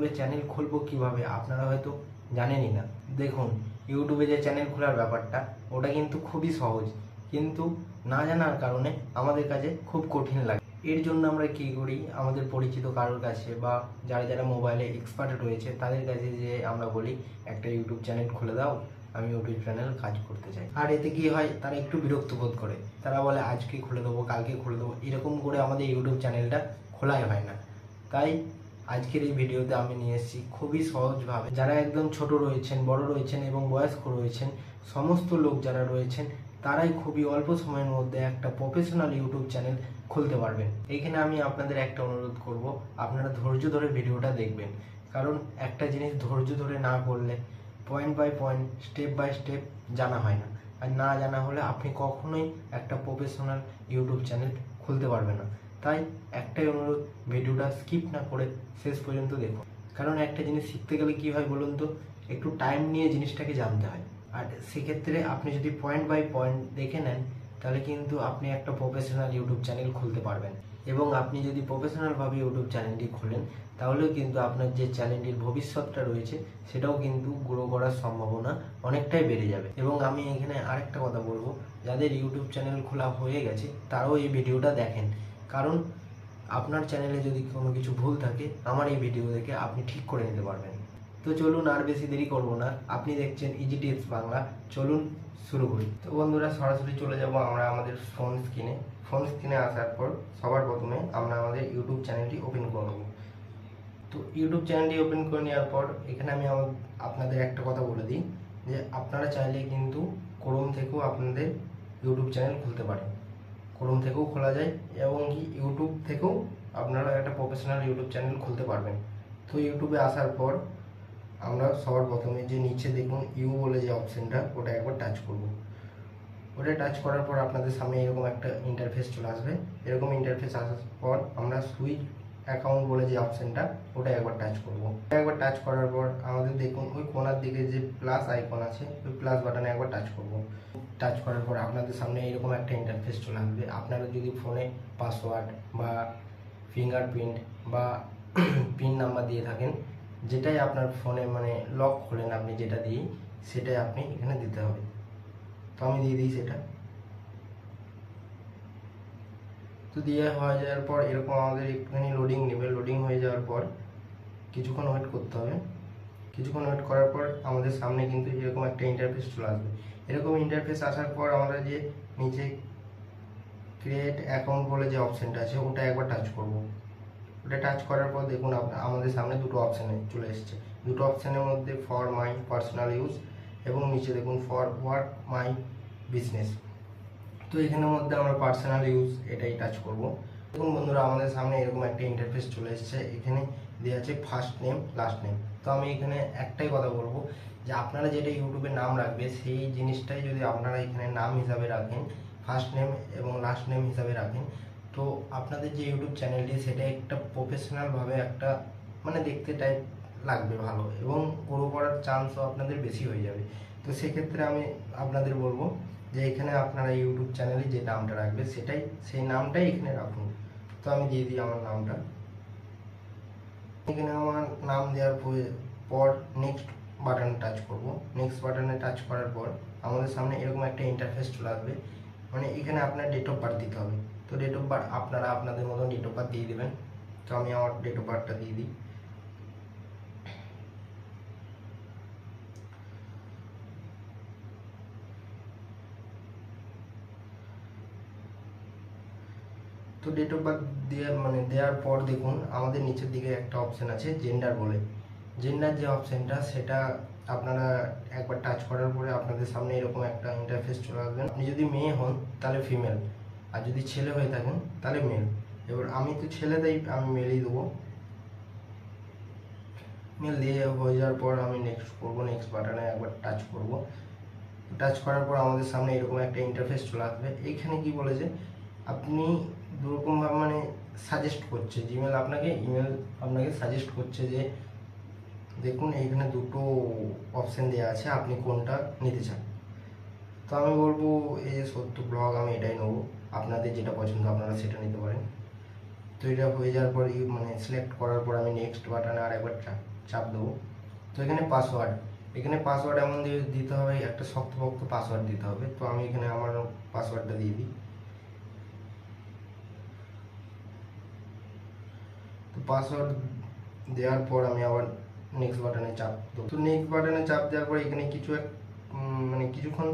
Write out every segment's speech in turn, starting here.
ইউটিউবে চ্যানেল খুলবো কিভাবে আপনারা হয়তো জানেনই না। দেখুন, ইউটিউবে যে চ্যানেল খোলার ব্যাপারটা ওটা কিন্তু খুবই সহজ, কিন্তু না জানার কারণে আমাদের কাছে খুব কঠিন লাগে। এর জন্য আমরা কী করি, আমাদের পরিচিত কারোর কাছে বা যারা যারা মোবাইলে এক্সপার্ট রয়েছে তাদের কাছে যে আমরা বলি একটা ইউটিউব চ্যানেল খুলে দাও, আমি ইউটিউব চ্যানেল কাজ করতে চাই। আর এতে কি হয়, তারা একটু বিরক্ত বোধ করে, তারা বলে আজকে খুলে দেবো, কালকে খুলে দেবো, এরকম করে আমাদের ইউটিউব চ্যানেলটা খোলাই হয় না। তাই আজকের এই ভিডিওতে আমি নিয়ে এসেছি খুবই সহজভাবে, যারা একদম ছোট রয়েছেন, বড় রয়েছেন এবং বয়স্ক রয়েছেন, সমস্ত লোক যারা রয়েছেন তারাই খুবই অল্প সময়ের মধ্যে একটা প্রফেশনাল ইউটিউব চ্যানেল খুলতে পারবেন। এইখানে আমি আপনাদের একটা অনুরোধ করব, আপনারা ধৈর্য ধরে ভিডিওটা দেখবেন, কারণ একটা জিনিস ধৈর্য ধরে না করলে point by point, step by step জানা হয় না। আর না জানা হলে আপনি কখনোই একটা প্রফেশনাল ইউটিউব চ্যানেল খুলতে পারবেন না। তাই একটাই অনুরোধ, ভিডিওটা স্কিপ না করে শেষ পর্যন্ত দেখুন, কারণ একটা জিনিস শিখতে গেলে কী হয় বলুন তো, একটু টাইম নিয়ে জিনিসটাকে জানতে হয়। আর সেক্ষেত্রে আপনি যদি পয়েন্ট বাই পয়েন্ট দেখে নেন তাহলে কিন্তু আপনি একটা প্রফেশনাল ইউটিউব চ্যানেল খুলতে পারবেন। এবং আপনি যদি প্রফেশনালভাবে ইউটিউব চ্যানেলটি খোলেন তাহলেও কিন্তু আপনার যে চ্যানেলটির ভবিষ্যৎটা রয়েছে সেটাও কিন্তু গ্রো করার সম্ভাবনা অনেকটাই বেড়ে যাবে। এবং আমি এখানে আরেকটা কথা বলবো, যাদের ইউটিউব চ্যানেল খোলা হয়ে গেছে তারাও এই ভিডিওটা দেখেন, কারণ আপনার চ্যানেলে যদি কোনো কিছু ভুল থাকে আমার এই ভিডিও দেখে আপনি ঠিক করে নিতে পারবেন। তো চলুন, আর বেশি দেরি করব না, আপনি দেখছেন ইজি টিপস বাংলা, চলুন শুরু করি। তো বন্ধুরা, সরাসরি চলে যাব আমরা আমাদের ফোন স্ক্রিনে আসার পর সবার প্রথমে আমরা আমাদের ইউটিউব চ্যানেলটি ওপেন করে নেব। তো ইউটিউব চ্যানেলটি ওপেন করে নেওয়ার পর এখানে আমি আপনাদের একটা কথা বলে দিই যে আপনারা চাইলে কিন্তু ক্রোম থেকেও আপনাদের ইউটিউব চ্যানেল খুলতে পারেন, ক্রোম থেকেও খোলা যায় এবং কি ইউটিউব থেকেও আপনারা একটা প্রফেশনাল ইউটিউব চ্যানেল খুলতে পারবেন। তো ইউটিউবে আসার পর আমরা সবার প্রথমে যে নিচে দেখুন ইউ বলে যে অপশানটা, ওটা একবার টাচ করব। ওটা টাচ করার পর আপনাদের সামনে এরকম একটা ইন্টারফেস চলে আসবে। এরকম ইন্টারফেস আসার পর আমরা সুইচ অ্যাকাউন্ট বলে যে অপশানটা, ওটা একবার টাচ করব। একবার টাচ করার পর আমাদের দেখুন ওই কোনার দিকে যে প্লাস আইকন আছে, ওই প্লাস বাটনে একবার টাচ করব। টাচ করার পর আপনাদের সামনে এরকম একটা ইন্টারফেস চলে আসবে। আপনারা যদি ফোনে পাসওয়ার্ড বা ফিঙ্গারপ্রিন্ট বা পিন নাম্বার দিয়ে থাকেন, যেটাই আপনার ফোনে মানে লক খোলেন আপনি যেটা দিয়ে, সেটাই আপনি এখানে দিতে হবে। তো আমি দিয়ে দিই সেটা। তো দিয়ে হয়ে যাওয়ার পর এরকম আমাদের একটুখানি লোডিং নেবে। লোডিং হয়ে যাওয়ার পর কিছুক্ষণ ওয়েট করতে হবে। কিছুক্ষণ ওয়েট করার পর আমাদের সামনে কিন্তু এরকম একটা ইন্টারফেস চলে আসবে। এরকম ইন্টারফেস আসার পর আমরা যে নিচে ক্রিয়েট অ্যাকাউন্ট বলে যে অপশানটা আছে, ওটা একবার টাচ করব। ওটা টাচ করার পর দেখুন আমাদের সামনে দুটো অপশানে চলে এসেছে। দুটো অপশানের মধ্যে ফর মাই পার্সোনাল ইউজ এবং নিচে দেখুন ফর ওয়ার্ক মাই বিজনেস। তো এখানের মধ্যে আমরা পার্সোনাল ইউজ এটাই টাচ করব। দেখুন বন্ধুরা, আমাদের সামনে এরকম একটা ইন্টারফেস চলে এসেছে। এখানে দেওয়া আছে ফার্স্ট নেম, লাস্ট নেম। তো আমি এখানে একটাই কথা বলবো যে আপনারা যেটা ইউটিউবে নাম রাখবে সেই জিনিসটাই যদি আপনারা এখানে নাম হিসাবে রাখেন, ফার্স্ট নেম এবং লাস্ট নেম হিসাবে রাখেন, তো আপনাদের যে ইউটিউব চ্যানেলটি সেটা একটা প্রফেশনালভাবে একটা মানে দেখতে টাইপ লাগবে ভালো, এবং গ্রো করার চান্সও আপনাদের বেশি হয়ে যাবে। তো সেক্ষেত্রে আমি আপনাদের বলবো যে এখানে আপনারা ইউটিউব চ্যানেলে যে নামটা রাখবে সেই নামটাই এখানে রাখুন। তো আমি দিয়ে দিই আমার নামটা। এখানে আমার নাম দেওয়ার পর নেক্সট বাটনে টাচ করব। নেক্সট বাটনে টাচ করার পর আমাদের সামনে এরকম একটা ইন্টারফেস চলে আসবে। মানে এখানে আপনার ডেট অফ বার্থ দিতে হবে। তো ডেট অফ বার্থ আপনারা আপনাদের মতন ডেট অফ বার্থ দিয়ে দেবেন। তো আমি আমার ডেট অফ বার্থটা দিয়ে দিই। তো ডেট অফ বার্থ দেওয়ার পর দেখুন আমাদের নিচের দিকে একটা অপশান আছে জেন্ডার বলে। জেন্ডার যে অপশানটা সেটা আপনারা একবার টাচ করার পরে আপনাদের সামনে এরকম একটা ইন্টারফেস চলে আসবেন। আপনি যদি মেয়ে হন তাহলে ফিমেল, আর যদি ছেলে হয়ে থাকেন তাহলে মেল। এবার আমি তো ছেলে, তাই আমি মেলই দেবো। মেল দিয়ে হয়ে যাওয়ার পর আমি নেক্সট করব। নেক্সট বাটনে একবার টাচ করব। টাচ করার পর আমাদের সামনে এরকম একটা ইন্টারফেস চলে আসবে। এইখানে কি বলেছে, আপনি দুরকমভাবে মানে সাজেস্ট করছে জিমেল আপনাকে, ইমেল আপনাকে সাজেস্ট করছে যে দেখুন এইখানে দুটো অপশান দেওয়া আছে, আপনি কোনটা নিতে চান। তো আমি বলবো এই যে সত্য ব্লগ, আমি এটাই নেবো। আপনাদের যেটা পছন্দ আপনারা সেটা নিতে পারেন। তো তো এটা হয়ে যাওয়ার পর মানে সিলেক্ট করার পর আমি নেক্সট বাটনে আর একবার চাপ দেবো। তো এখানে পাসওয়ার্ড এমন দিতে হবে, একটা শক্তপোক্ত পাসওয়ার্ড দিতে হবে। তো আমি এখানে আমার পাসওয়ার্ডটা দিয়ে দিই। তো পাসওয়ার্ড দেওয়ার পর আমি আবার নেক্সট বাটনে চাপ দেবো। তো নেক্সট বাটনে চাপ দেওয়ার পর এখানে মানে কিছুক্ষণ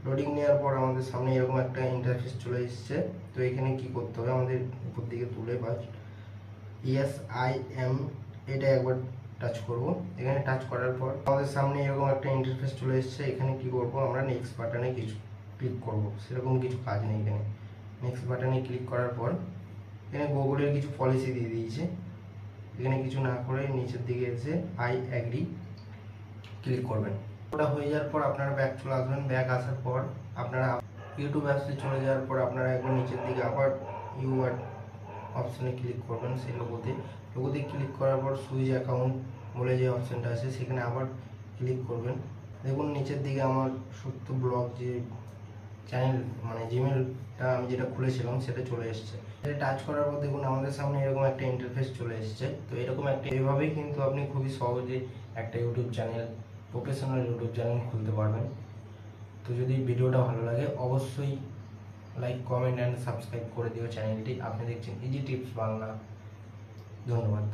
লোডিং নেওয়ার পর আমাদের সামনে এরকম একটা ইন্টারফেস চলে এসেছে। তো এখানে কি করতে হবে, আমাদের উপর দিকে তুলে ফার্স্ট IM এটা একবার টাচ করব। এখানে টাচ করার পর আমাদের সামনে এরকম একটা ইন্টারফেস চলে এসেছে। এখানে কি করব, আমরা নেক্সট বাটনে ক্লিক করব। সেরকম কিছু কাজ নেই এখানে। নেক্সট বাটনে ক্লিক করার পর এখানে গুগলের কিছু পলিসি দিয়ে দিয়েছে। এখানে কিছু না করে নিচের দিকে এসে আই অ্যাগ্রি ক্লিক করবেন। ওটা হয়ে যাওয়ার পর আপনারা ব্যাক চলে আসবেন। ব্যাক আসার পর আপনারা ইউটিউব অ্যাপসে চলে যাওয়ার পর আপনারা একবার নিচের দিকে আবার ইউআর অপশানে ক্লিক করবেন। সেই লোগোতে ক্লিক করার পর সুইচ অ্যাকাউন্ট বলে যে অপশানটা আছে সেখানে আবার ক্লিক করবেন। দেখুন নিচের দিকে আমার সত্য ব্লগ যে চ্যানেল মানে জিমেলটা আমি যেটা খুলেছিলাম সেটা চলে এসেছে। এটা টাচ করার পর দেখুন আমাদের সামনে এরকম একটা ইন্টারফেস চলে এসেছে। তো এরকম একটা এইভাবেই কিন্তু আপনি খুবই সহজে একটা YouTube channel, professional YouTube channel খুলতে পারবেন। তো যদি ভিডিওটা ভালো লাগে অবশ্যই লাইক, কমেন্ট অ্যান্ড সাবস্ক্রাইব করে দিও চ্যানেলটি। আপনি দেখছেন ইজি টিপস বাংলা। ধন্যবাদ।